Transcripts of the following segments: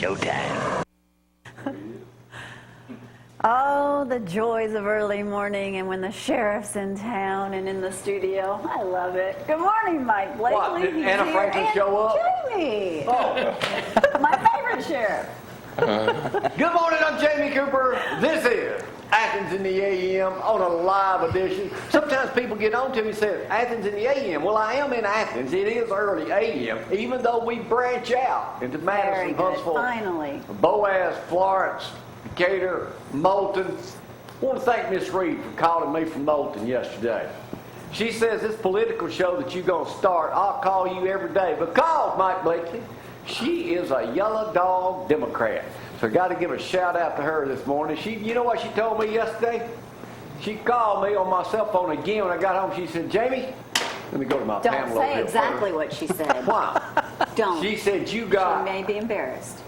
showtime. Oh, the joys of early morning and when the sheriff's in town and in the studio. I love it. Good morning, Mike Blakely. What, did He's Anna here. Franklin And show up? Jamie. Oh. My favorite sheriff. Good morning, I'm Jamie Cooper. This is Athens in the AM on a live edition. Sometimes people get on to me and say, Athens in the AM. Well, I am in Athens. It is early AM, even though we branch out into Madison, Very good. Huntsville, Finally. Boaz, Florence, Decatur, Moulton. I want to thank Miss Reed for calling me from Moulton yesterday. She says this political show that you're going to start, I'll call you every day because, Mike Blakely, she is a yellow dog Democrat. So I got to give a shout out to her this morning. You know what she told me yesterday? She called me on my cell phone again when I got home. She said, Jamie, let me go to my Don't Pamela say exactly what she said. Why? Don't. She said you got She may be embarrassed.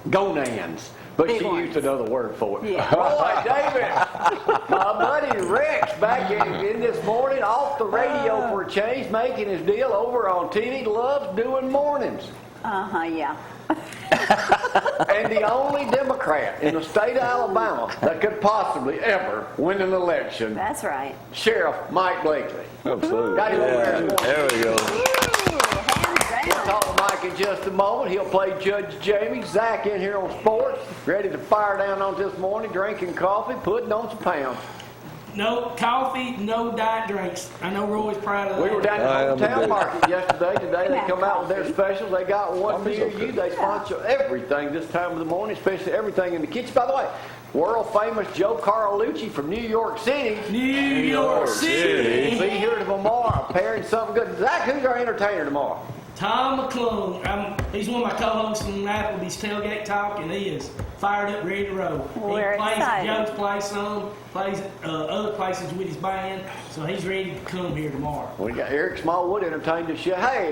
gonads. But Big she ones. used another word for it. Yeah. Boy, David, my buddy Rex back in this morning, off the radio for a change, making his deal over on TV, loves doing mornings. Yeah. And the only Democrat in the state of Alabama that could possibly ever win an election, That's right. Sheriff Mike Blakely. Absolutely. Got him over there this morning. There we go. Hands We'll down. talk to Mike in just a moment. He'll play Judge Jamie. Zack in here on sports, ready to fire down on this morning, drinking coffee, putting on some pounds. No coffee, no diet drinks. I know Roy's proud of that. We were down at the hometown market yesterday. Today they come out with their Coffee. specials. They got one near you. They sponsor everything this time of the morning, especially everything in the kitchen. By the way, world famous Joe Carlucci from New York City. New York City. Be here tomorrow, pairing something good. Zach, who's our entertainer tomorrow? Tom McClung. He's one of my co-hosts from Applebee's Tailgate Talk, and he is fired up, ready to roll. We're he plays excited. at Joe's place some, plays at other places with his band, so he's ready to come here tomorrow. We got Eric Smallwood entertained us. Hey,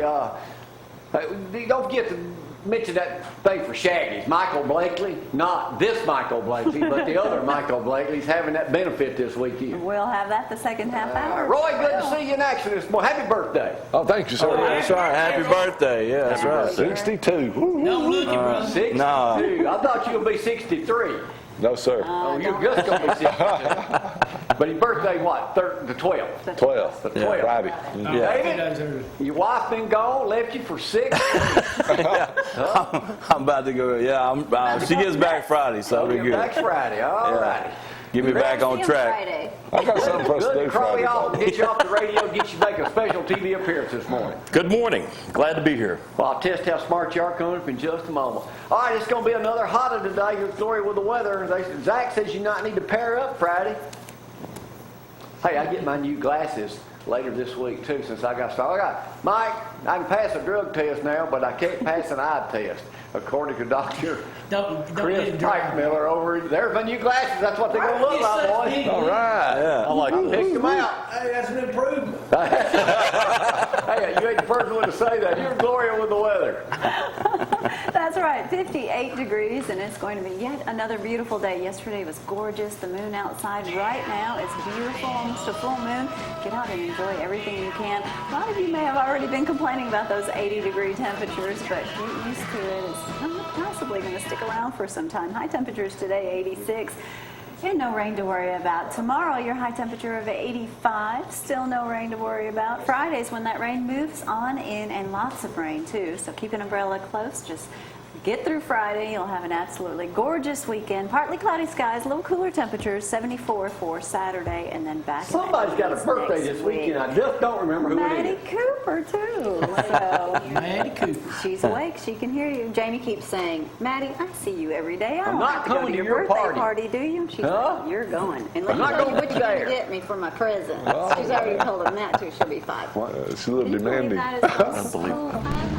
don't forget to mention that thing for Shaggy's. Michael Blakely, not this Michael Blakely, but the other Michael Blakely's having that benefit this weekend. We'll have that the second half hour. Roy, good to see you in action this morning. Happy birthday. Oh, thank you, sir. That's right. Happy birthday. Yeah, that's right. 62. Woo. Don't look it, brother. 62. No. I thought you were going to be 63. No, sir. Oh, you're just going to be 62. But his birthday, what? The 12th. 12. The 12th. Friday. Oh, Yeah. 2 days early. Your wife been gone, left you for 6. I'm about to go. Yeah, she gets back Friday, so it'll be good. Next Friday. All righty. Get me back on See you track. Friday. I got something for us to Good do to crawl Friday. you off, get you off the radio, get you make a special TV appearance this morning. Good morning. Glad to be here. Well, I'll test how smart you are coming up in just a moment. All right, it's going to be another hotter today. Your story with the weather. Zach says you not need to pair up Friday. Hey, I get my new glasses later this week, too, since I got started. Mike, I can pass a drug test now, but I can't pass an eye test, according to Dr. Don't Chris let it dry. Tyke Miller over. There's my new glasses. That's what they're going to look like, boys. All right. Yeah. I like it. Pick them out. Hey, that's an improvement. Hey, you ain't the first one to say that. You're Gloria with the weather. That's right, 58 degrees, and it's going to be yet another beautiful day. Yesterday was gorgeous. The moon outside right now is beautiful, almost a full moon. Get out and enjoy everything you can. A lot of you may have already been complaining about those 80-degree temperatures, but get used to it. It's not possibly going to stick around for some time. High temperatures today, 86. And no rain to worry about. Tomorrow, your high temperature of 85. Still no rain to worry about. Friday's when that rain moves on in, and lots of rain, too. So keep an umbrella close. Just get through Friday. You'll have an absolutely gorgeous weekend. Partly cloudy skies, a little cooler temperatures, 74 for Saturday, and then back. Somebody's got a birthday this weekend. I just don't remember who Maddie it is. Cooper, too. So Maddie Cooper. she's awake. She can hear you. Jamie keeps saying, Maddie, I see you every day. I don't not have to go coming to to your your birthday party. do you? She's Huh? like, you're going. And let I'm me not tell you going what to you're going there. to get me for my present. She's already told him that, too. She'll be 5. It's a little Can you believe demanding. that is so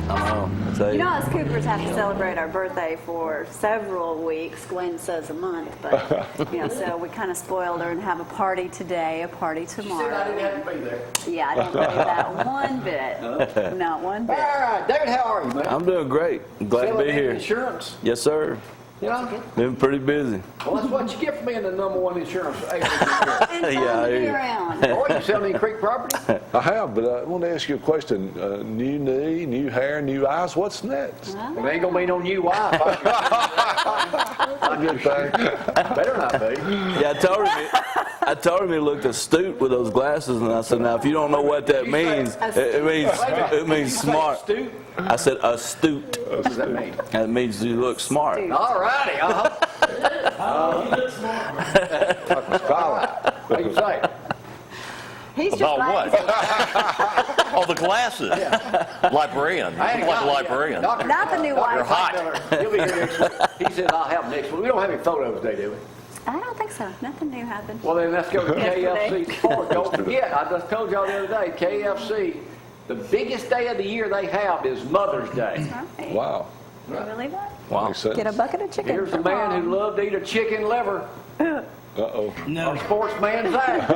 I'll tell You you. know, us Coopers have to celebrate our birthday for several weeks. Gwen says a month, but so we kind of spoiled her and have a party today, a party She said I tomorrow. didn't have to be there. Yeah, I don't believe that one bit. Not one All bit. right, David, how are you, man? I'm doing great. I'm glad to Selling be here. insurance? Yes, sir. You know? Been pretty busy. Well, that's what you get for being the #1 insurance agent. And Yeah, time to be yeah. around. Boy, you sell any creek property? I have, but I want to ask you a question. New knee, new hair, new eyes. What's next? Huh? Well, there ain't gonna be no new wife. Good thing. Better not be. Yeah, I told him he looked astute with those glasses, and I said, now if you don't know what that means, it means smart. Astute? I said astute. What does that mean? That means you look smart. All righty. Oh, you look smart. What do you say? He's just About like, what? Oh, the glasses. Librarian. I ain't Like got a it yet. librarian. Doctor- Not the new Dr. wife. hot. Miller, he'll be here next week. He said, I'll have him next week. We don't have any photos today, do we? I don't think so. Nothing new happened. Well, then let's go to Yesterday. KFC Sport. Don't forget, I just told y'all the other day, KFC, the biggest day of the year they have is Mother's Day. Right. Wow. You believe that? Wow. Get a bucket of chicken. Here's a man who loved to eat a chicken liver, Uh-oh. No. our sportsman Zack.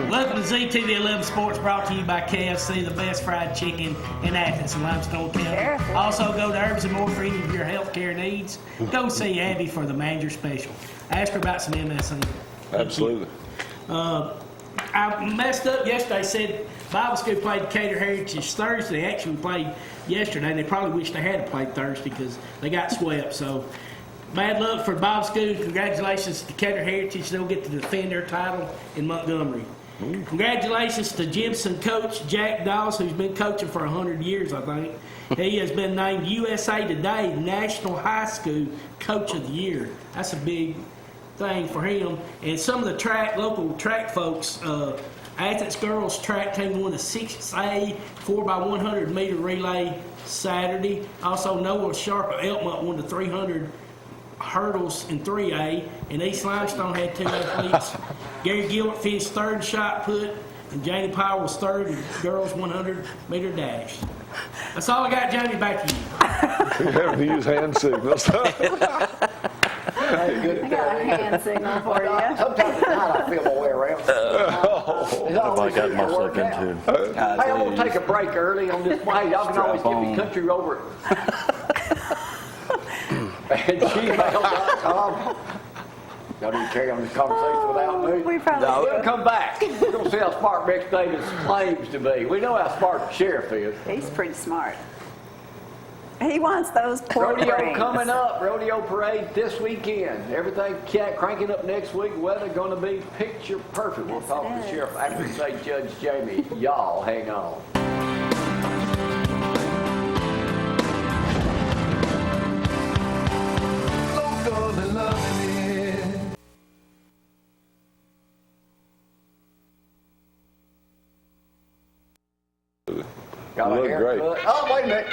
Welcome to ZTV 11 Sports, brought to you by KFC, the best fried chicken in Athens and Limestone County. Careful. Also, go to Herbs and More for any of your health care needs. Go see Abby for the manager special. Ask her about some MSN. Absolutely. I messed up yesterday. Said Bible school played Decatur Heritage Thursday. Actually, we played yesterday. And they probably wish they had played Thursday because they got swept. So, bad luck for Bible school. Congratulations to Decatur Heritage. They'll get to defend their title in Montgomery. Congratulations to Jimson coach Jack Dawes, who's been coaching for 100 years, I think. He has been named USA Today National High School Coach of the Year. That's a big thing for him. And some of the local track folks, Athens girls track team won the 6A 4x100 meter relay Saturday. Also, Noah Sharp of Elkmont won the 300 hurdles in 3A, and East Limestone had 2 athletes. Gary Gilbert finished third in shot put, and Janie Powell was third in girls 100 meter dash. That's all I got, Jamie. Back to you. You have to use hand signals. Hey, good I got a hand signal for you. Sometimes at night I feel my way around. It's What have I always got easy to myself work out. into? Hey, I'm going to take a break early on this. Hey, y'all can always give me country over at gmail.com. Y'all need to carry on this conversation without me. We probably We'll should. come back. We're going to see how smart Rex Davis claims to be. We know how smart the sheriff is. He's pretty smart. He wants those pork Rodeo rings. coming up. Rodeo parade this weekend. Everything cranking up next week. Weather going to be picture perfect. We'll Yes, talk it to the is. sheriff after we say Judge Jamie. Y'all hang on. Got You a look haircut. great. Oh, wait a minute.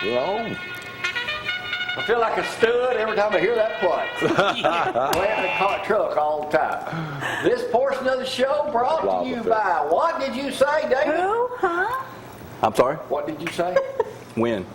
We're on. I feel like a stud every time I hear that play. Playing the truck all the time. This portion of the show brought to you by, what did you say, David? Who? Huh? I'm sorry? What did you say? When?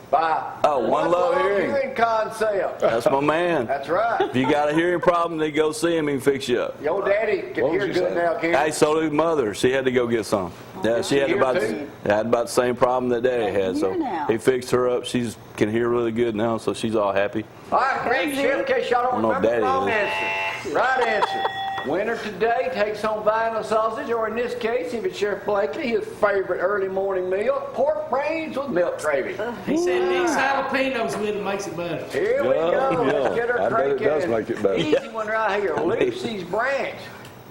By One Love Hearing. Concept. That's my man. That's right. If you got a hearing problem, then go see him. He can fix you up. Your daddy can What was hear you good saying? now, can Hey, so did mother. She had to go get some. Yeah, she had Here about too? the same problem that daddy had. So Here now. he fixed her up. She can hear really good now, so she's all happy. All right, Greg, Sheriff, in case y'all don't No, remember the Daddy wrong is. answer. Right answer. Winner today takes home vinyl sausage, or in this case, if it's Sheriff Blakely, his favorite early morning meal, pork brains with milk gravy. He said mix jalapenos with it makes it better. Here we go. Yeah, Let's get her I bet it cranking. does make it better. Easy one right here. Lucy's Branch.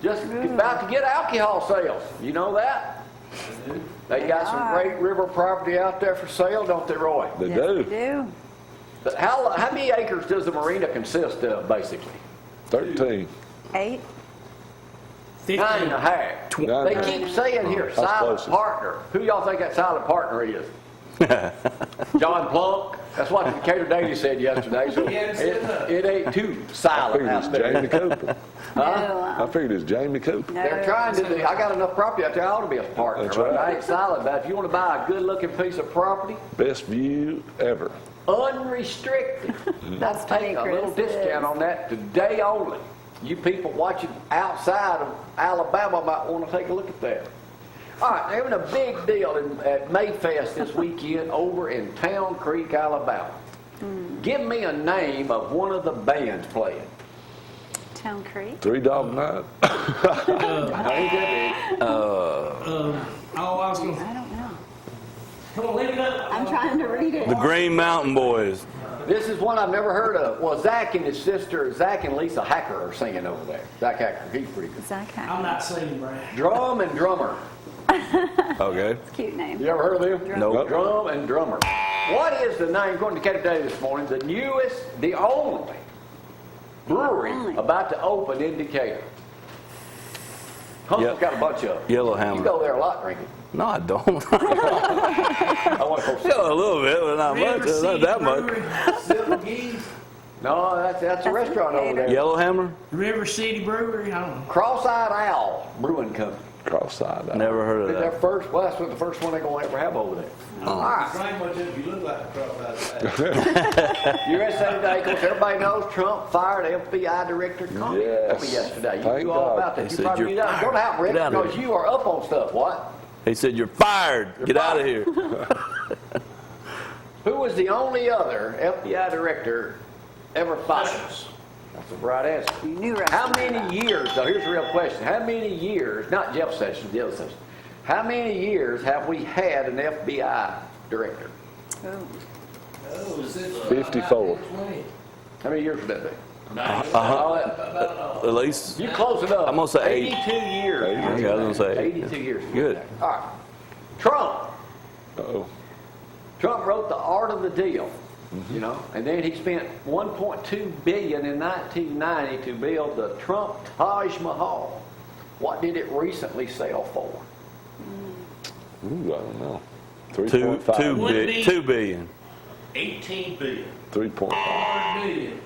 Just about to get alcohol sales. You know that? They got some great river property out there for sale, don't they, Roy? They Yes, do. we do. But how many acres does the marina consist of, basically? 13. 8. 9 and a half. Nine They and a keep saying here, That's silent closest. partner. Who y'all think that silent partner is? John Plunk. That's what the Decatur Daily said yesterday. So it ain't too I silent figured out it's there. Jamie Cooper. No, I figured it's Jamie Cooper. no. They're trying to do, I got enough property out there, I ought to be a partner. That's But right. I ain't silent about it. If you want to buy a good looking piece of property, Best view ever. unrestricted, That's I'll take a funny, little Chris, it discount is. on that today only. You people watching outside of Alabama might want to take a look at that. All right, they're having a big deal at Mayfest this weekend over in Town Creek, Alabama. Give me a name of one of the bands playing. Town Creek. Three Dog Night. Ain't that big? Oh, I was going to. I don't know. Come on, leave it up. I'm trying to read it. The Green Mountain Boys. This is one I've never heard of. Well, Zack and his sister, Zack and Lisa Hacker, are singing over there. Zack Hacker, he's pretty good. Zack I'm Hacker. not singing, Brad. Drum and Drummer. Okay. Cute name. You ever heard of them? Nope. Drum and Drummer. What is the name, according to Decatur Daily this morning, the newest, the only brewery Only. about to open in Decatur? Hump's Yep. got a bunch of them. Yellowhammer. You go there a lot drinking. No, I don't. I want to go see. A little bit, but not much. River Not City that much. Brewery, Silver Geese, No, that's a restaurant over there. Yellowhammer? River City Brewery, I don't know. Cross-Eyed Owl Brewing Company. Cross-eyed. Never heard of Is their that. first, well, that's what the first one they're going to ever have over there. All right. You look like a cross-eyed USA Today, of course, everybody knows Trump fired FBI Director Comey Yes. yesterday. You Thank knew all God. about They that. You said probably you're knew that. Go down, Rick, Get out of because here. you are up on stuff. What? He said, "You're fired. Get out of here." Who was the only other FBI Director ever fired? That's the right answer. You knew right. How many years, though, here's the real question. How many years, not Jeff Sessions, the other Sessions, how many years have we had an FBI Director? Ooh. 54. How many years would that be? At least. You close it up. I'm gonna say 82 years. Okay, I was gonna say 82 years. Good. All right. Trump. Uh-oh. Trump wrote The Art of the Deal, you know, and then he spent $1.2 billion in 1990 to build the Trump Taj Mahal. What did it recently sell for? Ooh, I don't know. two 3.5. 2 billion. 18 billion. 3.5. Million.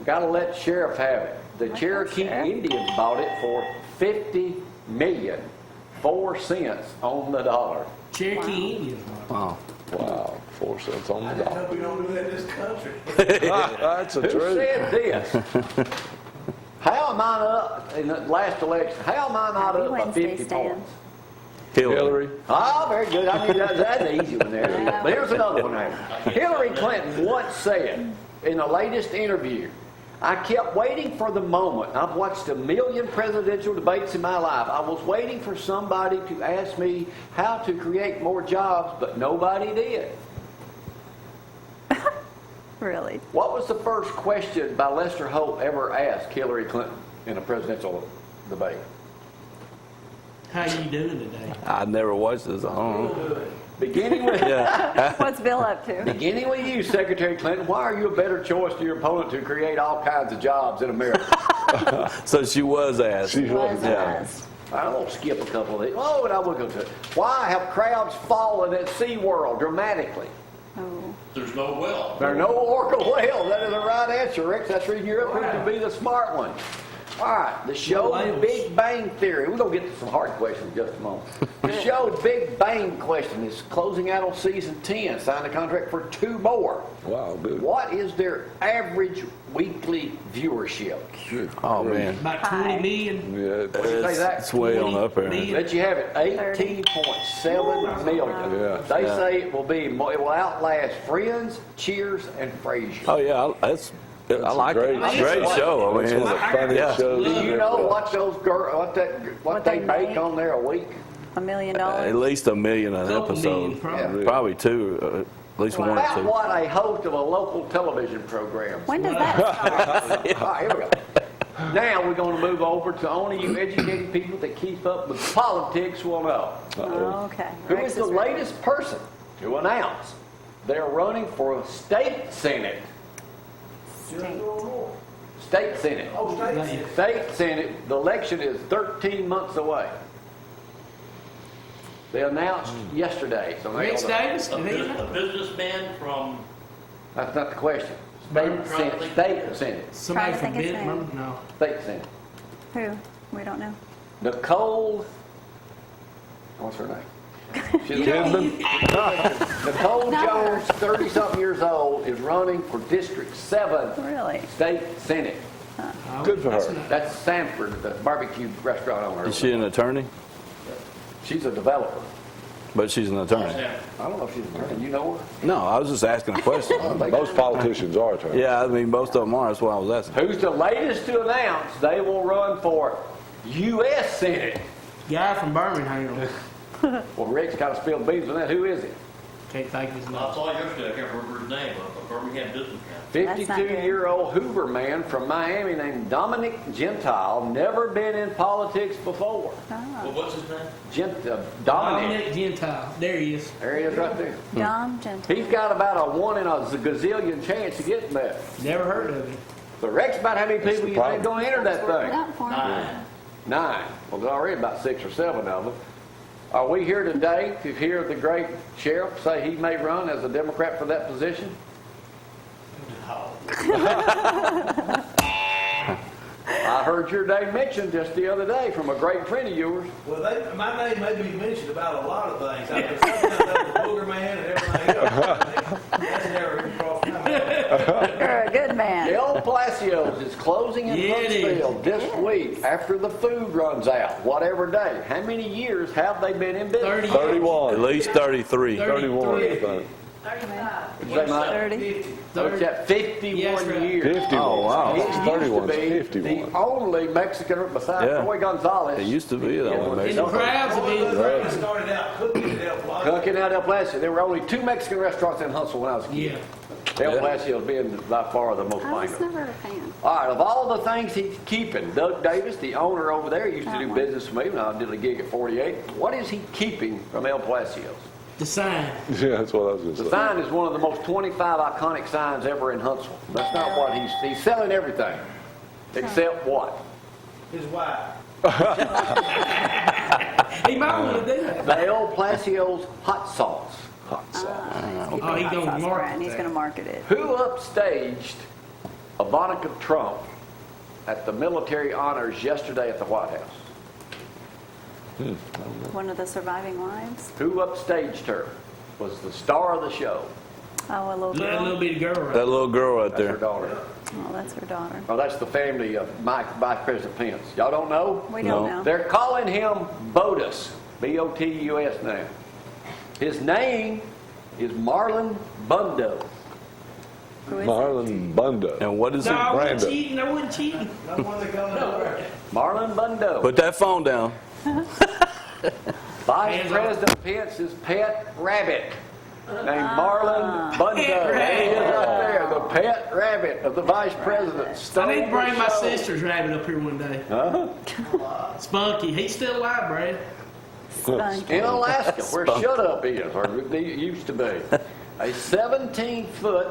Got to let the sheriff have it. The Like Cherokee that, Sheriff. Indians bought it for 50 million, 4 cents on the dollar. Cherokee Indians. Wow. Wow. 4 cents on the dollar. We don't do that in this country. That's the Who truth. said this? How am I up in the last election? How am I not Happy up by Wednesday, 50 Stan. points? Hillary. Ah, very good. I knew that's an easy one there. But here's another one there. Hillary Clinton once said in the latest interview, I kept waiting for the moment. I've watched 1 million presidential debates in my life. I was waiting for somebody to ask me how to create more jobs, but nobody did. Really? What was the first question by Lester Holt ever asked Hillary Clinton in a presidential debate? How you doing today? I never watched this. I don't know. Beginning with What's Bill up to? Beginning with you, Secretary Clinton, why are you a better choice to your opponent to create all kinds of jobs in America? So she was asked. She was. Was Yeah. asked. I won't skip a couple of these. Oh, and I will go to it. Why have crowds fallen at SeaWorld dramatically? Oh. There's no well. There are no orca whales. That is the right answer, Rick. That's the reason you're up here to be the smart one. All right, the show Whales. Big Bang Theory. We're going to get to some hard questions in just a moment. The show Big Bang Question is closing out on season 10. Signed a contract for 2 more. Wow, good. What is their average weekly viewership? Good. Oh man, About Hi. 20 million. Yeah. What do you say, Zach? it's way on up there. Bet you have it, 18.7 million. Yeah. They Yeah. say it will outlast Friends, Cheers, and Frasier. Oh yeah, I like great it. It's a show. great show. I It's mean, one of the funniest yeah. shows. Do you know what those what they they make make? on there a week? $1 million? At least $1 million an Couple million, episode. probably. Probably 2, at least 1 or About 2. what a host of a local television program. When does that start? All right, here we go. Now we're going to move over to only you educated people that keep up with politics will know. Oh, okay. Who Rex is the ready. latest person to announce they're running for a state senate? State. State senate. Oh, state. State senate. The election is 13 months away. They announced yesterday. So they Rex don't know. Davis? A, Did he bus- know? a businessman from, That's not the question. State senate. State senate. Somebody Try to from think his Benton? name. No. State senate. Who? We don't know. Nicole. What's her name? She's Kidman. Nicole Jones, 30-something years old, is running for District 7 Really? State Senate. Oh, Good for that's her. not- That's Sanford, the barbecue restaurant owner. Is she an attorney? She's a developer. but she's an attorney. I don't know if she's married. You know her? No, I was just asking a question. Most politicians are attorneys. Yeah, I mean, most of them are. That's why I was asking. Who's the latest to announce they will run for U.S. Senate? Guy from Birmingham. Well, Rick's got to spill the beans on that. Who is it? Can't think of his name. I saw yesterday, I can't remember his name, but Birmingham businessman. That's not good. 52-year-old Hoover man from Miami named Dominic Gentile, never been in politics before. Well, what's his name? Dominic. Dominic Gentile. There he is. There he is right there. Dom Gentile. He's got about a 1 in a gazillion chance of getting there. Never heard of him. But Rex, about how many That's people the you think problem. going to enter that thing? Not for him. 9. Well, there's already about 6 or 7 of them. Are we here today to hear the great sheriff say he may run as a Democrat for that position? I heard your name mentioned just the other day from a great friend of yours. Well, my name may be mentioned about a lot of things. I was something about the booger man and everything else. That's never even crossed my mind. You're a good man. El Palacios is closing in Yeah, it is. Huntsville this week after the food runs out, whatever day. How many years have they been in business? 30. 31. At least 33. 31, I think. Did you say, Mike? 30. What's that, 51 Yes, right. years. 51. Oh, wow. It It's used 31, to be 51. the only Mexican, besides Yeah. Roy Gonzalez. It used to be that one. And the Mexican. crowds have One of been. those things started out cooking at El Plaza. Cooking out El Palacio. There were only 2 Mexican restaurants in Huntsville when I was a kid. Yeah. El Yeah. Palacio being by far the most I was famous. never a fan. All right, of all the things he's keeping, Doug Davis, the owner over there, used to do business with me when I did a gig at 48. What is he keeping from El Palacios? The sign. Yeah, that's what I was going to The say. sign is one of the most 25 iconic signs ever in Huntsville. That's not what he's selling everything, except what? His wife. He might want to do that. The El Palacios hot sauce. Hot sauce. Oh, he gonna market And he's that. going to market it. Who upstaged Ivanka Trump at the military honors yesterday at the White House? One of the surviving wives. Who upstaged her? Was the star of the show. Oh, a little That little girl. bitty girl right That little girl right That's her there. daughter. Oh, that's her daughter. Oh, that's the family of Vice President Pence. Y'all don't know? We don't No. know. They're calling him Botus, B-O-T-U-S now. His name is Marlon Bundo. Who is Marlon Bundo. And what is No, I it? wasn't Brando. cheating. I wasn't cheating. No one that comes to work. Marlon Bundo. Put that phone down. Vice Hands President Pence's pet rabbit named Marlon Bundo. There he is right there, the pet rabbit of the Vice President. I Stole need to bring the my show. sister's rabbit up here one day. Huh? Spunky. He's still alive, Brad. Spunky. In Alaska, where Shut Up is, or it used to be. A 17-foot,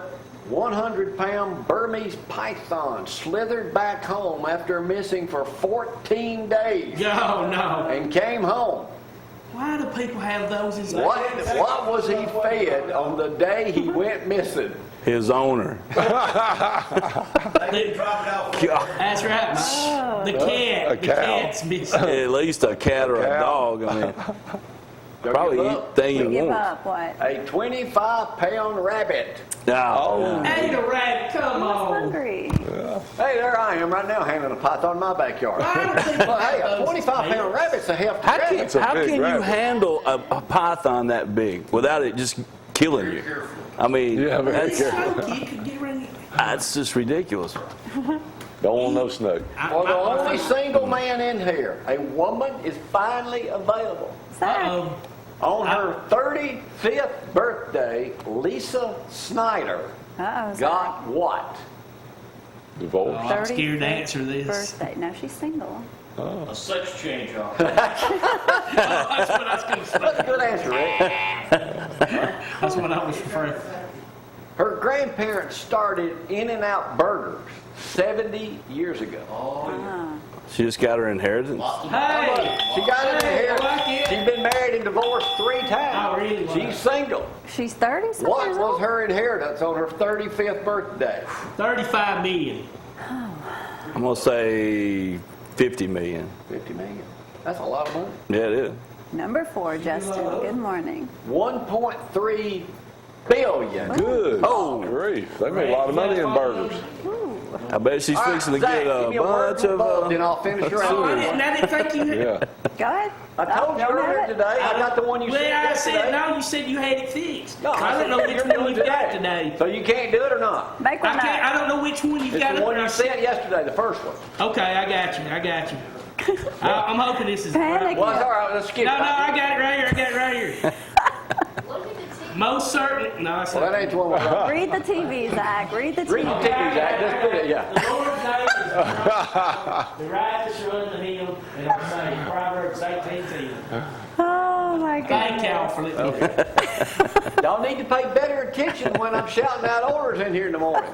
100-pound Burmese python slithered back home after missing for 14 days Oh, no. and came home. Why do people have those as What was he fed on the day he went missing? His owner. They didn't drop it off. That's right. The cat. A The cow. cat's missing. At least a cat or a cow. dog. I mean, Don't probably give eat up. thing you Give want. up, what? A 25-pound rabbit. No. Hey, the rabbit, come I was on. hungry. Hey, there I am right now hanging a python in my backyard. Why do people Well, hey, a have those 25-pound rabbit's a hefty How can, rabbit. a how big can you rabbit. handle a python that big without it just killing you? I mean, Yeah, very It's careful. so cute. Could get rid of that's just ridiculous. Don't want no snake. For the only single man in here, a woman is finally available. Zack. Uh-oh. On her 35th birthday, Lisa Snyder Uh-oh, Zack. got what? Divorce. I'm scared to 35th answer this. Birthday. No, she's single. A sex change offer. That's what I was going to say. That's a good answer, Rick. That's what I was referring to. Her grandparents started In-N-Out Burgers 70 years ago. She just got her inheritance. Hey! She got it in Hey, here. I like it. She's been married and divorced 3 times. Oh, really? Wow. She's single. She's 30 something What years was old? her inheritance on her 35th birthday? 35 million. I'm going to say 50 million. 50 million. That's a lot of money. Yeah, it is. Number 4, Justin. Good morning. 1.3 billion. Good. Oh, grief. They made a lot of money in burgers. I bet she's fixing to Zach, get a give me word bunch from of. Bud, then I'll finish your Oh, answer. I didn't think you. Yeah. Go ahead. I told you Don't have earlier it. today, I got the one you sent Well, I said yesterday. no. You said you had it fixed. No, I don't know said which you're one doing you've got today. So you can't do it or not? Make I one can't. I up. don't know which one you've It's got. the one up you there. sent yesterday, the first one. Okay, I got you. I got you. I'm hoping this is. Panic. Well, it's all right, let's skip No, it. no, I got it right here. I got it right here. Most certain. No, that's Well, that not. ain't the one we're on. Read the TV, Zach. Read the Read the TV. TV, Zach, let's put it, yeah. The Lord's name is the righteous run to Him, and I'm saying Proverbs 18:10. Oh my Thank y'all goodness. for letting me know. Y'all need to pay better attention when I'm shouting out orders in here in the morning.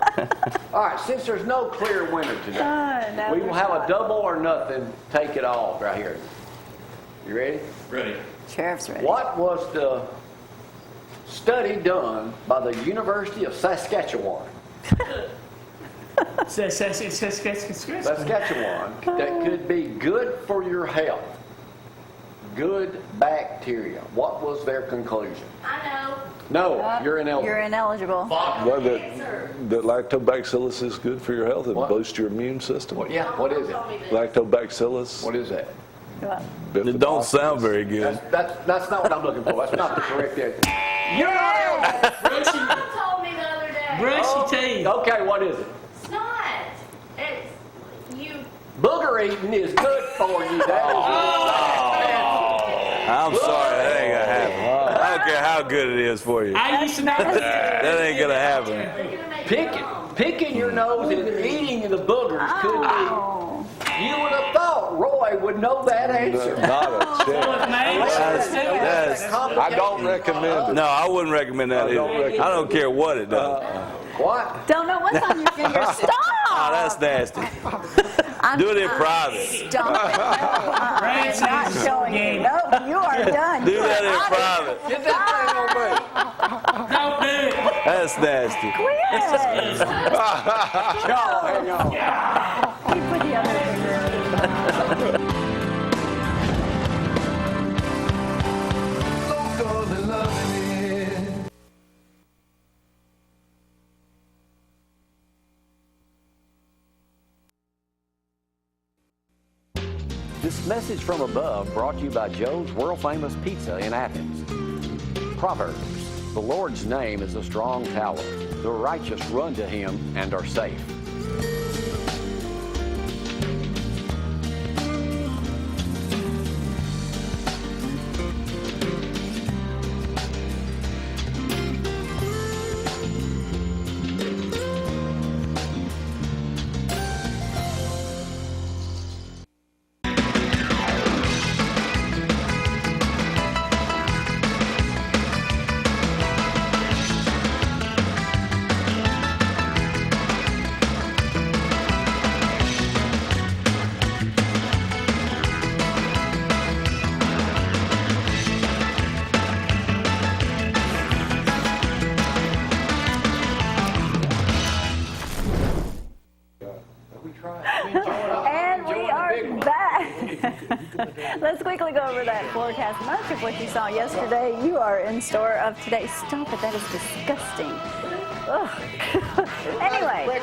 All right, since there's no clear winner today, No, we will have a there's not. double or nothing, take it all right here. You ready? Ready. Sheriff's ready. What was the study done by the University of Saskatchewan? Saskatchewan that could be good for your health. Good bacteria. What was their conclusion? I No, you're ineligible. You're ineligible. Well, that lactobacillus is good for your health and What? boosts your immune system. Yeah, what is it? Lactobacillus. What is that? What? It don't sound very good. That's not what I'm looking for. That's not the correct answer. You're not eligible. know. Mom told me the other day. Brush your teeth. Okay, what is it? It's not. It's you. Booger eating is good for you. That I'm sorry, that ain't gonna happen. I don't care how good it is for you. I used to know that. That ain't gonna happen. You're gonna make is picking your nose and eating the boogers could Oh. be. You would have thought Roy would know that answer. Not a chance. That's- I don't recommend it. No, I wouldn't recommend that I don't either. recommend I don't care what it does. What? Don't know what's on your finger. Stop. Oh, that's nasty. Do it in private. Stop it. I'm not showing you. No, you are done. Do You that are in out of private. Get that thing on me. Don't do it. That's nasty. Quit. Y'all, hang on. You put the other finger in. This message from above brought to you by Joe's World Famous Pizza in Athens. Proverbs. The Lord's name is a strong tower. The righteous run to him and are safe. And we are back. Let's quickly go over that forecast. Much of what you saw yesterday, you are in store of today. Stop it, that is disgusting. Ugh. Anyway,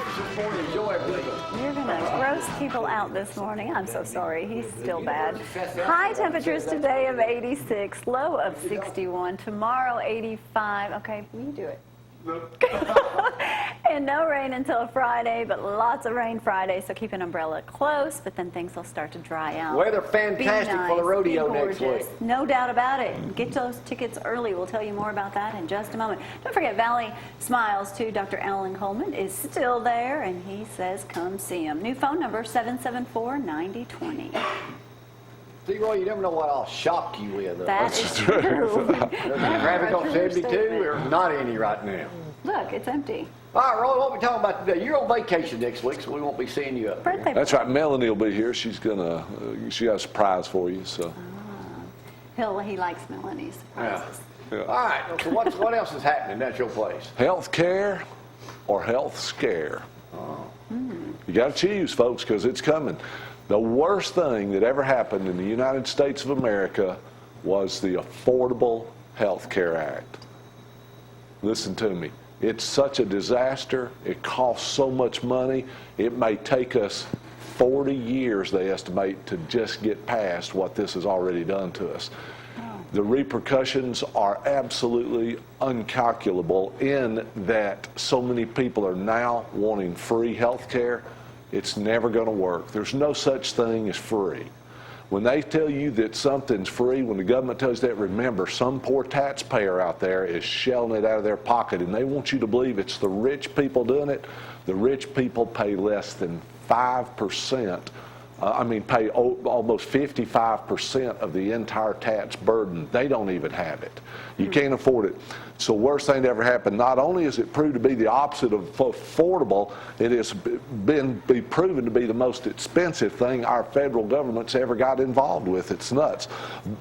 you're going to gross people out this morning. I'm so sorry. He's still bad. High temperatures today of 86, low of 61. Tomorrow, 85. Okay, you do it. And no rain until Friday, but lots of rain Friday, so keep an umbrella close, but then things will start to dry out. Weather Be fantastic nice, for the be rodeo next gorgeous. week. No doubt about it. Get those tickets early. We'll tell you more about that in just a moment. Don't forget Valley Smiles, too. Dr. Alan Coleman is still there, and he says come see him. New phone number, 774-9020. See, Roy, you never know what I'll shock you with. That is true. Traffic on 72, there's not any right now. Look, it's empty. All right, Roy, what we talking about today? You're on vacation next week, so we won't be seeing you up here. Birthday. That's right. Melanie will be here. She's gonna. She got a surprise for you. So. He likes Melanie's surprises. Yeah. All right, so what else is happening at your place? Health care or health scare. You got to choose, folks, because it's coming. The worst thing that ever happened in the United States of America was the Affordable Health Care Act. Listen to me. It's such a disaster. It costs so much money. It may take us 40 years, they estimate, to just get past what this has already done to us. The repercussions are absolutely incalculable in that so many people are now wanting free health care. It's never going to work. There's no such thing as free. When they tell you that something's free, when the government tells you that, remember, some poor taxpayer out there is shelling it out of their pocket, and they want you to believe it's the rich people doing it. The rich people pay less than 5%. Pay almost 55% of the entire tax burden. They don't even have it. You can't afford it. So worst thing to ever happen. Not only has it proved to be the opposite of affordable, it has been proven to be the most expensive thing our federal government's ever got involved with. It's nuts.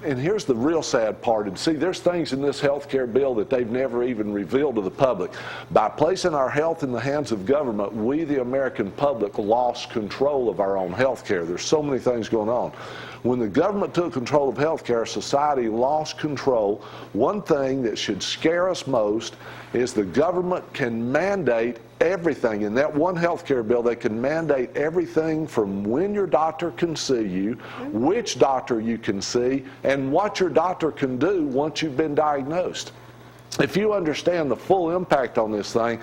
And here's the real sad part. And see, there's things in this health care bill that they've never even revealed to the public. By placing our health in the hands of government, we, the American public, lost control of our own health care. There's so many things going on. When the government took control of health care, society lost control. One thing that should scare us most is the government can mandate everything. In that one health care bill, they can mandate everything from when your doctor can see you, which doctor you can see, and what your doctor can do once you've been diagnosed. If you understand the full impact on this thing,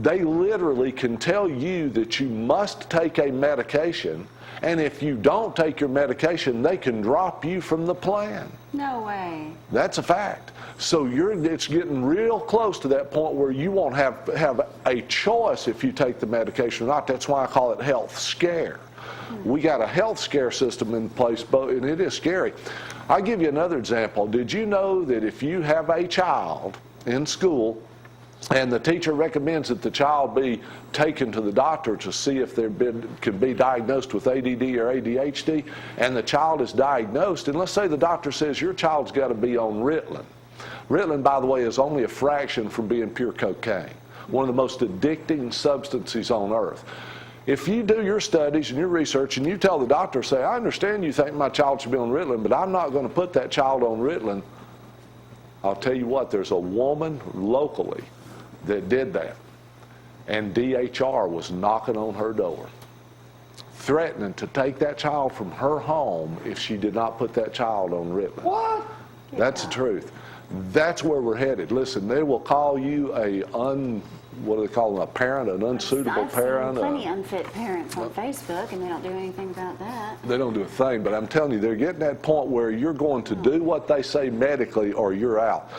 they literally can tell you that you must take a medication, and if you don't take your medication, they can drop you from the plan. No way. That's a fact. So it's getting real close to that point where you won't have a choice if you take the medication or not. That's why I call it health scare. We got a health scare system in place, and it is scary. I'll give you another example. Did you know that if you have a child in school and the teacher recommends that the child be taken to the doctor to see if could be diagnosed with ADD or ADHD, and the child is diagnosed, and let's say the doctor says your child's got to be on Ritalin. Ritalin, by the way, is only a fraction from being pure cocaine, one of the most addicting substances on earth. If you do your studies and your research and you tell the doctor, say, I understand you think my child should be on Ritalin, but I'm not going to put that child on Ritalin, I'll tell you what, there's a woman locally that did that, and DHR was knocking on her door, threatening to take that child from her home if she did not put that child on Ritalin. What? That's the truth. That's where we're headed. Listen, they will call you what do they call them, a parent, an unsuitable parent. I've seen plenty unfit parents on Facebook, and they don't do anything about that. They don't do a thing, but I'm telling you, they're getting that point where you're going to do what they say medically or you're out.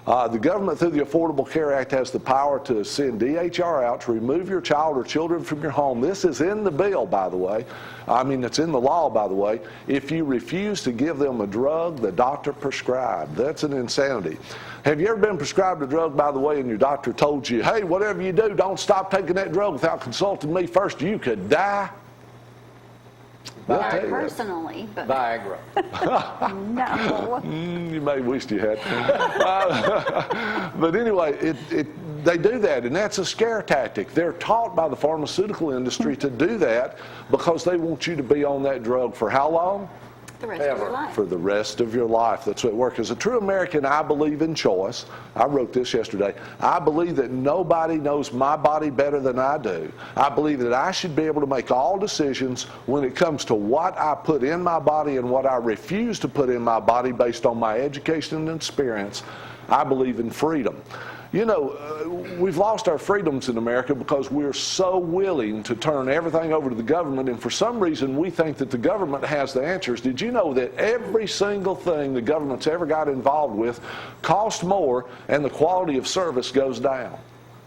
The government, through the Affordable Care Act, has the power to send DHR out to remove your child or children from your home. This is in the bill, by the way. It's in the law, by the way. If you refuse to give them a drug the doctor prescribed, that's an insanity. Have you ever been prescribed a drug, by the way, and your doctor told you, hey, whatever you do, don't stop taking that drug without consulting me first, you could die? Not personally, but Viagra. no. You may wish you had. But anyway, they do that, and that's a scare tactic. They're taught by the pharmaceutical industry to do that because they want you to be on that drug for how long? The rest of your life. For the rest of your life. That's what it works. As a true American, I believe in choice. I wrote this yesterday. I believe that nobody knows my body better than I do. I believe that I should be able to make all decisions when it comes to what I put in my body and what I refuse to put in my body based on my education and experience. I believe in freedom. You know, we've lost our freedoms in America because we're so willing to turn everything over to the government, and for some reason we think that the government has the answers. Did you know that every single thing the government's ever got involved with costs more and the quality of service goes down?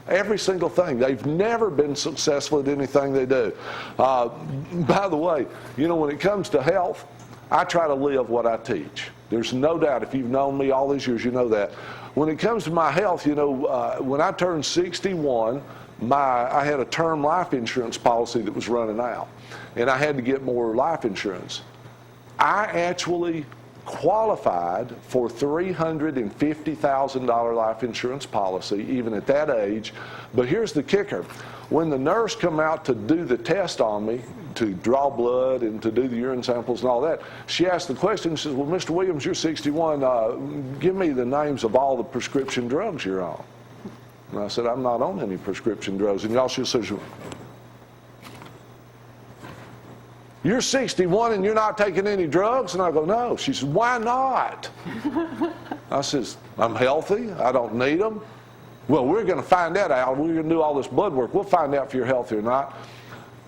Every single thing. They've never been successful at anything they do. By the way, you know, when it comes to health, I try to live what I teach. There's no doubt, if you've known me all these years, you know that. When it comes to my health, you know, when I turned 61, I had a term life insurance policy that was running out, and I had to get more life insurance. I actually qualified for $350,000 life insurance policy, even at that age. But here's the kicker. When the nurse come out to do the test on me, to draw blood and to do the urine samples and all that, she asked the question, she says, well, Mr. Williams, you're 61, give me the names of all the prescription drugs you're on. And I said, I'm not on any prescription drugs. And y'all, she says, you're 61 and you're not taking any drugs? And I go, no. She says, why not? I says, I'm healthy. I don't need them. Well, we're going to find that out. We're going to do all this blood work. We'll find out if you're healthy or not.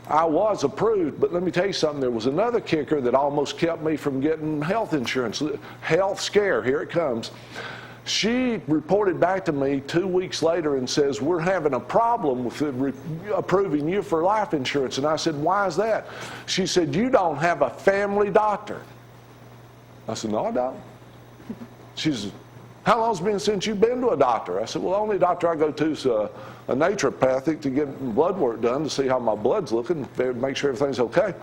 I was approved, but let me tell you something. There was another kicker that almost kept me from getting health insurance. Health scare, here it comes. She reported back to me 2 weeks later and says, we're having a problem with approving you for life insurance. And I said, why is that? She said, you don't have a family doctor. I said, no, I don't. She said, how long's it been since you've been to a doctor? I said, well, the only doctor I go to is a naturopathic to get blood work done to see how my blood's looking, make sure everything's okay.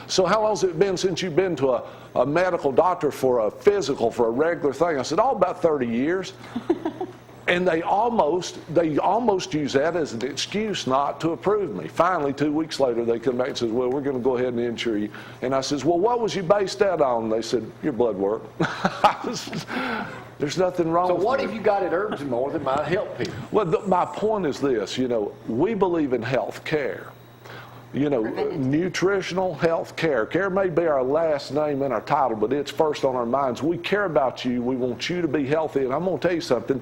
So how long's it been since you've been to a medical doctor for a physical, for a regular thing? I said, oh, about 30 years. And they almost use that as an excuse not to approve me. Finally, 2 weeks later, they come back and says, well, we're going to go ahead and insure you. And I says, well, what was you based that on? They said, your blood work. There's nothing wrong with it. So what if you got it Herbs and More that might help people? Well, my point is this, we believe in health care. Nutritional health care. Care may be our last name in our title, but it's first on our minds. We care about you. We want you to be healthy. And I'm going to tell you something.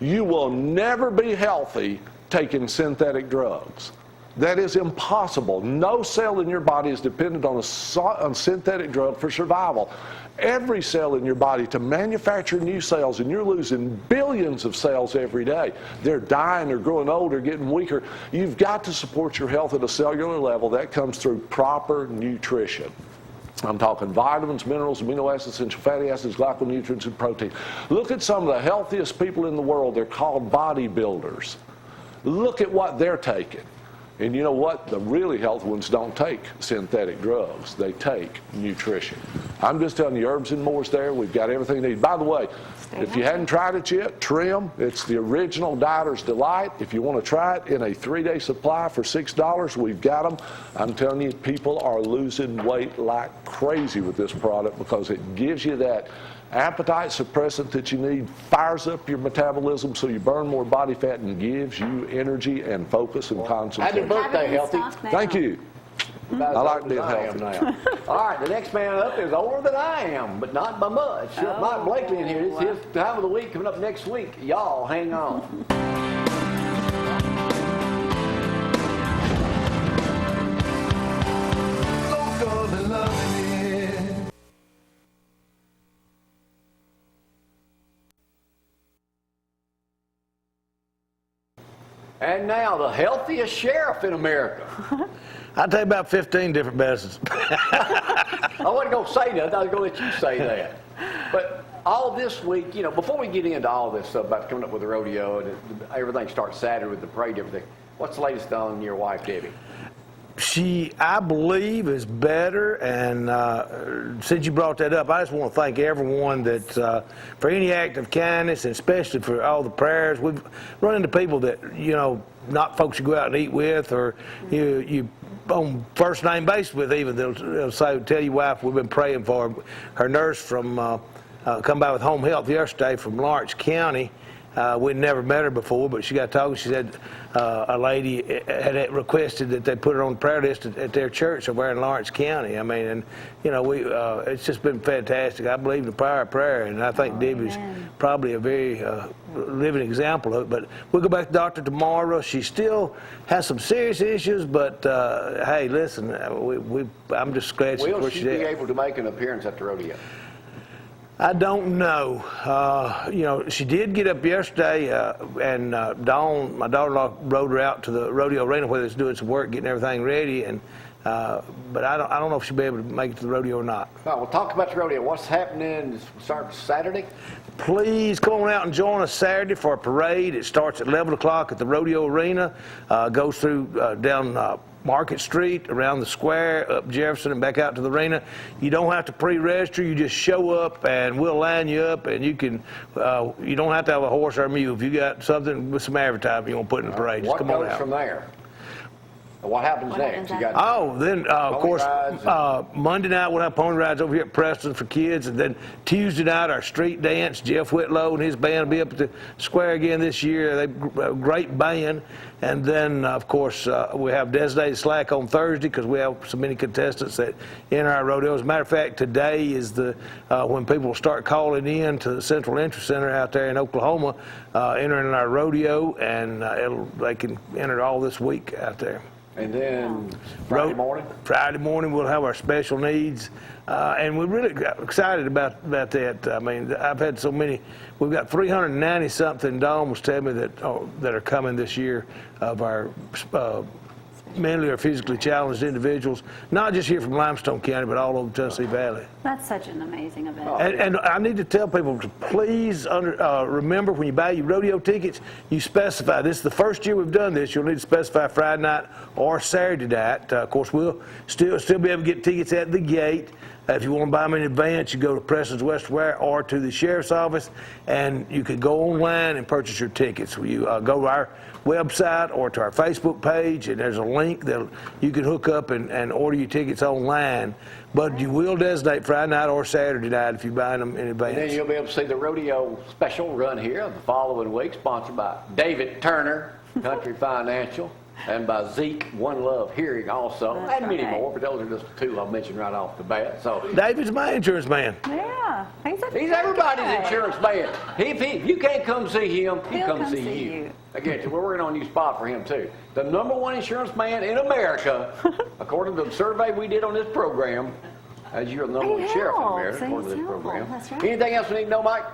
You will never be healthy taking synthetic drugs. That is impossible. No cell in your body is dependent on a synthetic drug for survival. Every cell in your body to manufacture new cells, and you're losing billions of cells every day. They're dying, they're growing old, they're getting weaker. You've got to support your health at a cellular level. That comes through proper nutrition. I'm talking vitamins, minerals, amino acids, essential fatty acids, glyconutrients, and protein. Look at some of the healthiest people in the world. They're called bodybuilders. Look at what they're taking. And you know what? The really healthy ones don't take synthetic drugs. They take nutrition. I'm just telling you, Herbs and More's there. We've got everything you need. By the way, if you hadn't tried it yet, Trim. It's the original Dieter's Delight. If you want to try it in a 3-day supply for $6, we've got them. I'm telling you, people are losing weight like crazy with this product because it gives you that appetite suppressant that you need, fires up your metabolism so you burn more body fat, and gives you energy and focus and concentration. Happy birthday, Healthy. Thank you. I like being healthy. Now. All right, the next man up is older than I am, but not by much. Mike Blakely in here. It's his time of the week coming up next week. Y'all hang on. And now the healthiest sheriff in America. I'll tell you about 15 different medicines. I wasn't going to say that. I was going to let you say that. But all this week, before we get into all this stuff about coming up with the rodeo and everything starts Saturday with the parade and everything, what's the latest on your wife, Debbie? She, I believe, is better, and since you brought that up, I just want to thank everyone that, for any act of kindness, and especially for all the prayers. We've run into people that, not folks you go out and eat with, or you on first name basis with even. They'll say, tell your wife we've been praying for her. Her nurse from, come by with home health yesterday from Lawrence County. We'd never met her before, but she got talking. She said a lady had requested that they put her on the prayer list at their church somewhere in Lawrence County. I mean, and it's just been fantastic. I believe in the power of prayer, and I think Debbie's probably a very living example of it. But we'll go back to the doctor tomorrow. She still has some serious issues, but hey, listen, I'm just glad she's Will where she she's be at. able to make an appearance at the rodeo? I don't know. She did get up yesterday, and Dawn, my daughter-in-law, rode her out to the rodeo arena where they was doing some work, getting everything ready. And but I don't know if she'll be able to make it to the rodeo or not. All right, we'll talk about the rodeo. What's happening? Starts Saturday. Please come on out and join us Saturday for a parade. It starts at 11 o'clock at the rodeo arena, goes through down Market Street, around the square, up Jefferson, and back out to the arena. You don't have to pre-register. You just show up, and we'll line you up, and you can. You don't have to have a horse or a mule. If you got something with some advertising you want to put in the parade, just come on out. What goes from there? What happens What next? happens You got Oh, then, of Pony course, rides Monday night we'll have pony rides over here at Preston for kids, and then Tuesday night our street dance. Jeff Whitlow and his band will be up at the square again this year. They're a great band. And then, of course, we have Designated Slack on Thursday because we have so many contestants that enter our rodeo. As a matter of fact, today is the when people start calling in to the Central Interest Center out there in Oklahoma, entering our rodeo, and they can enter all this week out there. And then Friday morning? Friday morning we'll have our special needs, and we're really excited about that. I mean, I've had so many. We've got 390 something. Dawn was telling me that are coming this year of our mentally or physically challenged individuals, not just here from Limestone County, but all over Tennessee Valley. That's such an amazing event. And I need to tell people to please remember when you buy your rodeo tickets, you specify. This is the first year we've done this. You'll need to specify Friday night or Saturday night. Of course, we'll still be able to get tickets at the gate. If you want to buy them in advance, you go to Preston's West Wire or to the sheriff's office, and you can go online and purchase your tickets. You go to our website or to our Facebook page, and there's a link that you can hook up and order your tickets online. But you will designate Friday night or Saturday night if you buy them in advance. And then you'll be able to see the rodeo special run here the following week, sponsored by David Turner, Country Financial, and by Zeke, One Love Hearing also, and many more, but those are just two I mentioned right off the bat. So David's my insurance man. Yeah, he's everybody's insurance man. If you can't come see him, he'll come see you. Again, we're working on a new spot for him too. The #1 insurance man in America, according to the survey we did on this program, as you're the #1 sheriff in America, according to this program. That's right. Anything else we need to know, Mike?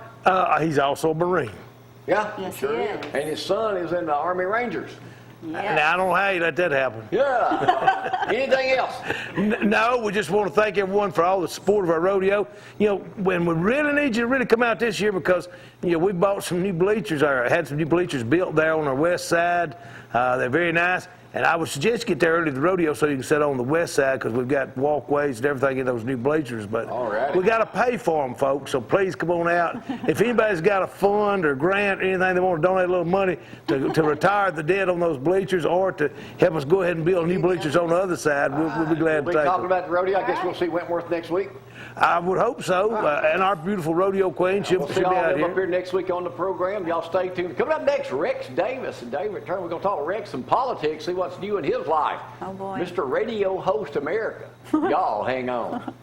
He's also a Marine. Yeah, Yes, sure he is. is. And his son is in the Army Rangers. Yeah. Now, I don't know how you let that happen. Yeah. Anything else? No, we just want to thank everyone for all the support of our rodeo. You know, when we really need you to really come out this year because, you know, we bought some new bleachers, or had some new bleachers built there on our west side. They're very nice. And I would suggest you get there early to the rodeo so you can sit on the west side because we've got walkways and everything in those new bleachers. But Alrighty. we got to pay for them, folks, so please come on out. If anybody's got a fund or grant or anything, they want to donate a little money to retire the debt on those bleachers or to help us go ahead and build new bleachers on the other side, we'll be glad to We'll take be talking them. about the rodeo. I guess we'll see Wentworth next week. I would hope so. And our beautiful rodeo queen, she'll We'll be see all out of them up here. here next week on the program. Y'all stay tuned. Coming up next, Rex Davis and David Turner. We're going to talk to Rex some politics, see what's new in his life. Oh, boy. Mr. Radio Host America. Y'all hang on.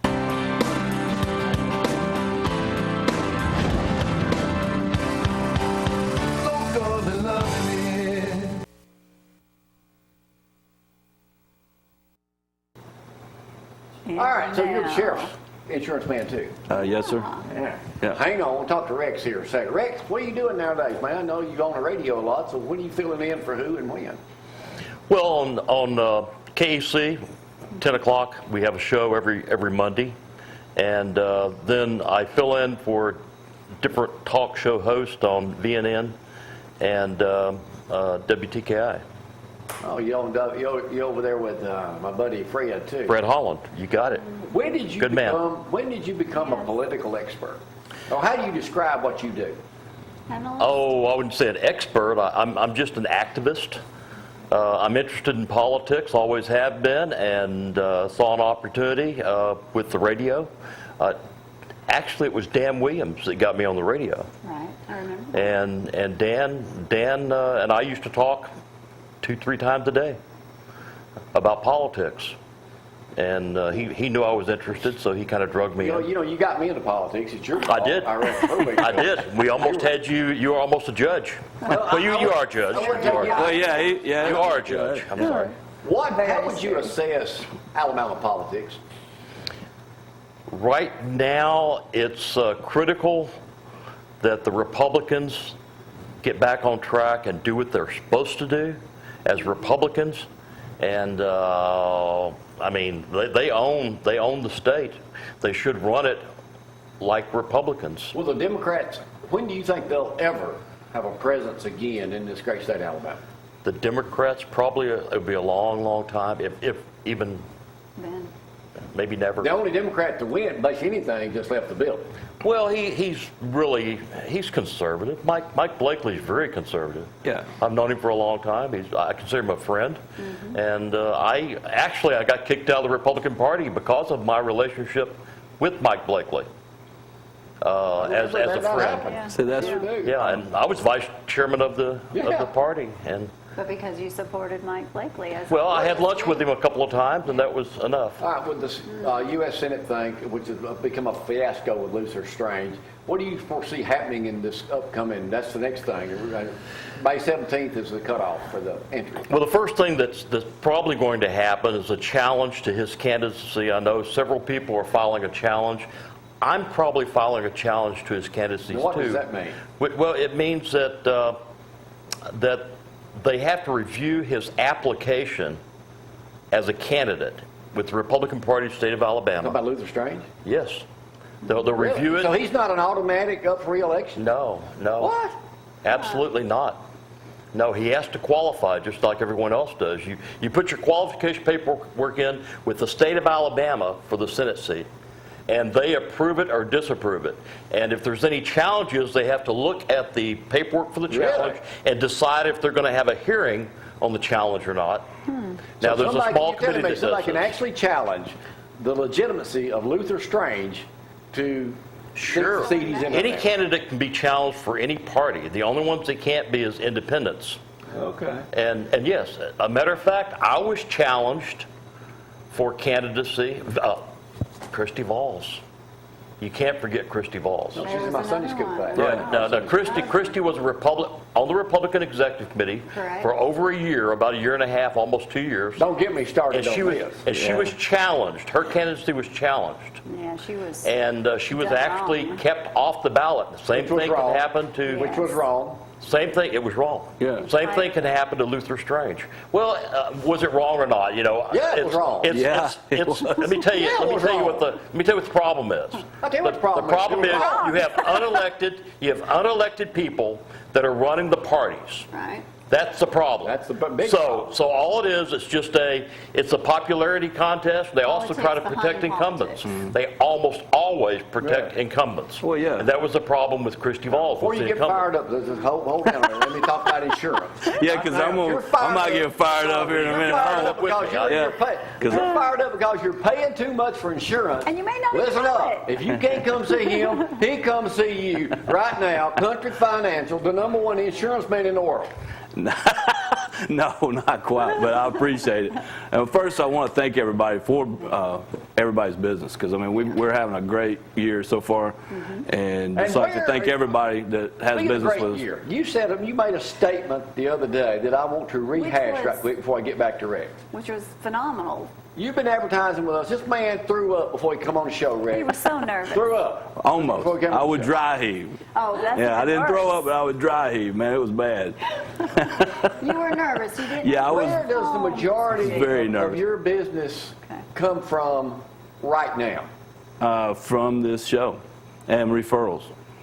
All right, so you're the sheriff's insurance man too. Yes, sir. Yeah. Hang on, we'll talk to Rex here a second. Rex, what are you doing nowadays, man? I know you're on the radio a lot, so when are you filling in for who and when? Well, on KEC, 10 o'clock, we have a show every Monday. And then I fill in for different talk show hosts on VNN and WTKI. Oh, you're over there with my buddy Fred too. Fred Holland, you got it. When did you Good man. When did you become a political expert? Or how do you describe what you do? Oh, I wouldn't say an expert. I'm just an activist. I'm interested in politics, always have been, and saw an opportunity with the radio. Actually, it was Dan Williams that got me on the radio. Right, I remember. And Dan and I used to talk 2-3 times a day about politics. And he knew I was interested, so he kind of drugged me in. You got me into politics. It's your I fault. did. I read the probate I court. did. We almost had you. You were almost a judge. Well, you are a judge. You are, Well, yeah, you are a judge. I'm sorry. How would you assess Alabama politics? Right now, it's critical that the Republicans get back on track and do what they're supposed to do as Republicans. And I mean, they own the state. They should run it like Republicans. Well, the Democrats, when do you think they'll ever have a presence again in this great state of Alabama? The Democrats probably it'll be a long, long time, if even Ben. maybe never. The only Democrat to win, basically anything, just left the building. Well, he's conservative. Mike Blakely's very conservative. Yeah. I've known him for a long time. I consider him a friend. And I got kicked out of the Republican Party because of my relationship with Mike Blakely as a friend. Yeah. See, that's Yeah, and I was vice chairman of the party. And But because you supported Mike Blakely as well, I had lunch with him a couple of times, and that was enough. All right, with this U.S. Senate thing, which has become a fiasco with Luther Strange, what do you foresee happening in this upcoming, that's the next thing, May 17th is the cutoff for the entry. Well, the first thing that's probably going to happen is a challenge to his candidacy. I know several people are filing a challenge. I'm probably filing a challenge to his candidacy too. What does that mean? Well, it means that that they have to review his application as a candidate with the Republican Party of the state of Alabama. Talking about Luther Strange? Yes. They'll review it. So he's not an automatic up for re-election? No. What? Absolutely not. No, he has to qualify just like everyone else does. You put your qualification paperwork in with the state of Alabama for the Senate seat, and they approve it or disapprove it. And if there's any challenges, they have to look at the paperwork for the challenge and decide if they're going to have a hearing on the challenge or not. Now, there's a small committee that does somebody can this. actually challenge the legitimacy of Luther Strange to Sure. the seat he's in. Any right now. candidate can be challenged for any party. The only ones they can't be is independents. Okay. And yes, a matter of fact, I was challenged for candidacy. Christy Valls. You can't forget Christy Valls. No, she's in my Sunday school class. Yeah, no, Christy was on the Republican Executive Committee Correct. for over a year, about a year and a half, almost 2 years. Don't get me started And she on was, this. and she was challenged. Her candidacy was challenged. Yeah, she was. And she was Done actually wrong. kept off the ballot. The same Which was thing wrong. could happen to. Which was wrong. Same thing. It was wrong. Yeah. Same thing can happen to Luther Strange. Well, was it wrong or not? You know. Yeah, it was wrong. Let me tell you. Yeah, it was wrong. Let me tell you what the problem is. I'll tell you what the problem is. The problem It was is wrong. you have unelected people that are running the parties. Right. That's the problem. That's the big so all it is, it's a popularity contest. They also try to Politics protect behind incumbents. politics. They almost always protect incumbents. Well, yeah. And that was the problem with Christy Valls. Before was you the get incumbent. fired up, hold down. Let me talk about insurance. Yeah, because I'm not getting fired up here in a You're minute. fired up with because me. you're fired up because you're paying too much for insurance. And you may not even Listen know up. it. If you can't come see him, he comes see you right now. Country Financial, the #1 insurance man in the world. No, not quite, but I appreciate it. And first, I want to thank everybody for everybody's business, because I mean we're having a great year so far, and just like to thank everybody that has Speaking of business great with us. year, you made a statement the other day that I want to rehash was- right quick before I get back to Rex. Which was phenomenal. You've been advertising with us. This man threw up before he come on the show, Rex. He was so nervous. Threw up. Almost. Before we came on I the would show. dry heave. Oh, that's Yeah, I even didn't throw worse. up, but I would dry heave. Man, it was bad. You were nervous. You didn't. Yeah, I was. Where does the majority Very of nervous. your business Okay. come from right now? From this show and referrals.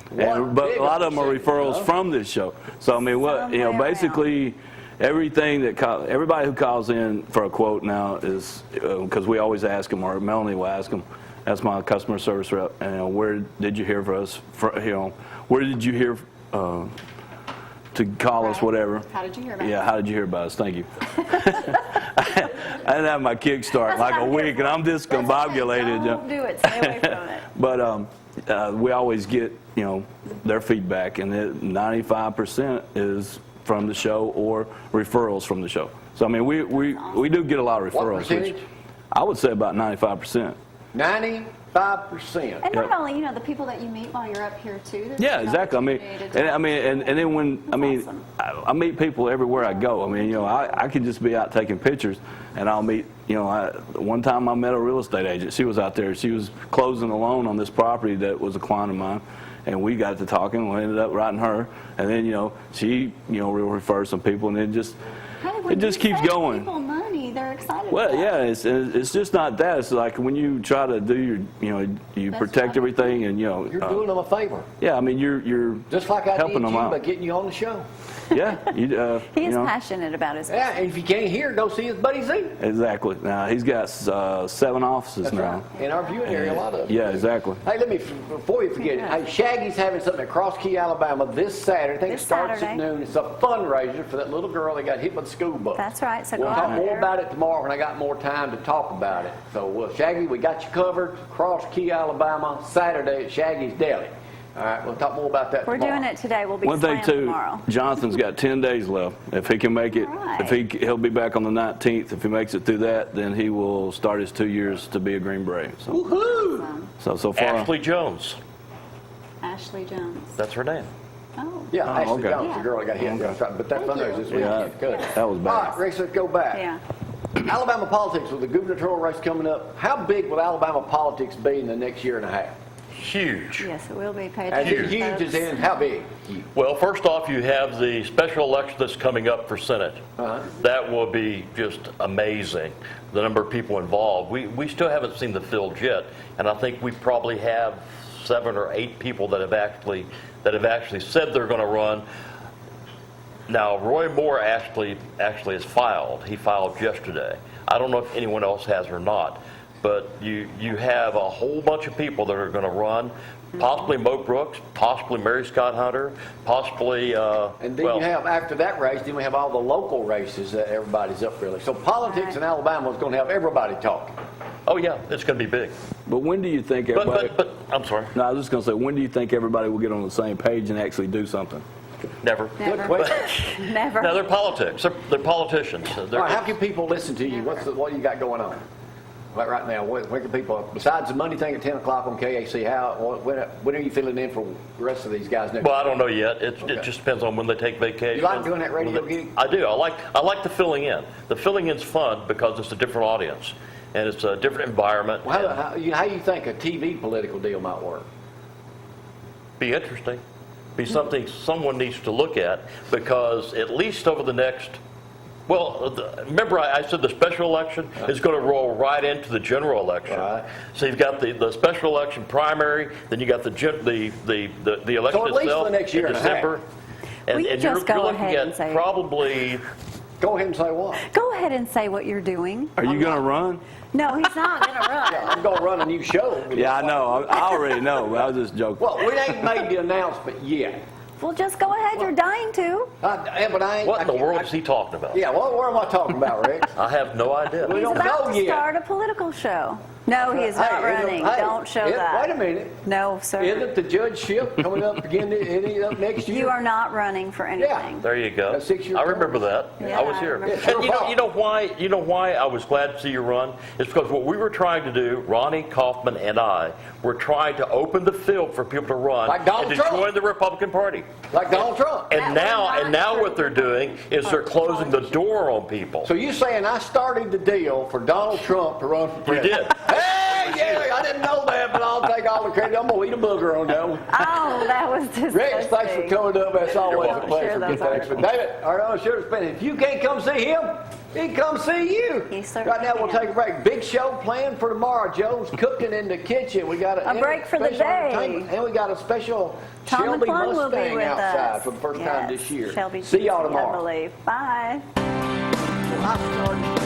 What But big a lot of them are percentage, referrals huh? from this show. So I mean, Somewhere basically everything everybody who calls in for a quote now is because we always ask them, or Melanie will ask them. That's my customer service rep. And where did you hear for us? Where did you hear to call us? Right. Whatever. How did you hear about Yeah, us? how did you hear about us? Thank you. I didn't have my kickstart like a week, and I'm discombobulated. Don't do it. Stay away from it. But we always get, their feedback, and 95% is from the show or referrals from the show. So I mean, we do get a lot of What referrals. Which percentage? I would say about 95%. 95%. And not only, the people that you meet while you're up here too. there's Yeah, an exactly. And then when awesome. I meet people everywhere I go. I mean, I could just be out taking pictures, and I'll meet. One time I met a real estate agent. She was out there. She was closing a loan on this property that was a client of mine, and we got to talking. We ended up writing her, and then she will refer some people, and it just Hey, when keeps you save going. People money, they're excited Well, about. yeah, it's just not that. It's like when you try to do you That's protect right. everything, and You're doing them a favor. yeah, I mean you're Just like I did helping you them out. by getting you on the show. Yeah, He you is know, passionate about his Yeah, and if you can't hear, go see his buddy Z. exactly. Now he's got 7 offices That's now. right. In our viewing area, a lot of them. Yeah, exactly. Hey, before you forget it, hey, Shaggy's having something at Cross Key, Alabama this Saturday. I think This it starts Saturday. at noon. It's a fundraiser for that little girl that got hit by the school bus. That's right, so We'll go talk out more there. about it tomorrow when I got more time to talk about it. So, Shaggy, we got you covered. Cross Key, Alabama, Saturday at Shaggy's Deli. All right, we'll talk more about that We're tomorrow. doing it today. We'll be One thing slammed too, tomorrow. Jonathan's got 10 days left. If he can make it, All right. if he'll be back on the 19th. If he makes it through that, then he will start his 2 years to be a Green Brave. So, Woohoo! so far. Ashley Jones, Ashley Jones. that's her name. Oh. Yeah, Oh, Ashley okay. Jones, the girl that got hit. Okay. That's right. But that fundraiser this Yeah, weekend. Good. that was All bad. right, Rex, let's go back. Yeah. Alabama politics with the gubernatorial race coming up. How big will Alabama politics be in the next year and a half? Huge. Yes, it will be. Pay As attention, huge folks. as in how big? Huge. Well, first off, you have the special election that's coming up for Senate. Uh-huh. That will be just amazing, the number of people involved. We still haven't seen the field yet, and I think we probably have 7 or 8 people that have actually said they're going to run. Now, Roy Moore actually has filed. He filed yesterday. I don't know if anyone else has or not, but you have a whole bunch of people that are going to run. Possibly Mo Brooks, possibly Mary Scott Hunter, possibly, And then you have, after that race, then we have all the local races that everybody's up really. So politics in Alabama is going to have everybody talking. oh yeah, it's going to be big. But when do you think everybody? But I'm sorry, No, I was just going to say, when do you think everybody will get on the same page and actually do something? never. Good Never. question. Never. No, they're politics. They're politicians. All right, how can people listen to you? What you got going on? Like right now, where can people, besides the Monday thing at 10 o'clock on KAC, when are you filling in for the rest of these guys next Well, I don't know yet. It Okay. just depends on when they take vacation. You like doing that radio gig? I do. I like the filling in. The filling in's fun because it's a different audience and it's a different environment. Well, and how you think a TV political deal might work? be interesting. Be something someone needs to look at because at least over the next. Well, remember I said the special election is going to roll right into the general election. Right. So you've got the special election primary, then you got the election So at least itself the next year in and a half. December, Will you and just you're go looking ahead and at say it? probably. Go ahead and say what? Go ahead and say what you're doing. Are you going to run? No, he's not going to run. I'm going to run a new show. Yeah, I know. I already know. But I was just joking. Well, we ain't made the announcement yet. Well, just go ahead. You're dying to. But I ain't. What in the I can't- world is he talking about? Yeah, what am I talking about, Rex? I have no idea. We He's don't about know to yet. start a political show. No, he is not Hey, running. hey, Don't show that. Wait a minute. No, sir. Isn't the judgeship coming up again up next year? You are not running for anything. There you go. That's 6 years I remember that. Yeah, I was I here. remember that. And you know why I was glad to see you run? It's because what we were trying to do, Ronnie Kaufman and I, were trying to open the field for people to run Like Donald and to Trump. join the Republican Party. Like Donald Trump. And now what they're doing is they're closing the door on people. So you saying I started the deal for Donald Trump to run for We president? did. Hey, yeah, I didn't know that, but I'll take all the credit. I'm going to eat a booger on that one. Oh, that was disgusting. Rex, thanks for coming up. That's always a welcome. pleasure. Share those Thanks for David. Our sure spend. If you can't come see him, he can come see you. He certainly Right now, we'll can. take a break. Big show planned for tomorrow. Joe's cooking in the kitchen. We got A break for the special day. entertainment, and we got a special Tom Shelby McClung will be Mustang with outside us. for the first time this year. Shelby See y'all GC, tomorrow. I believe. Bye. I started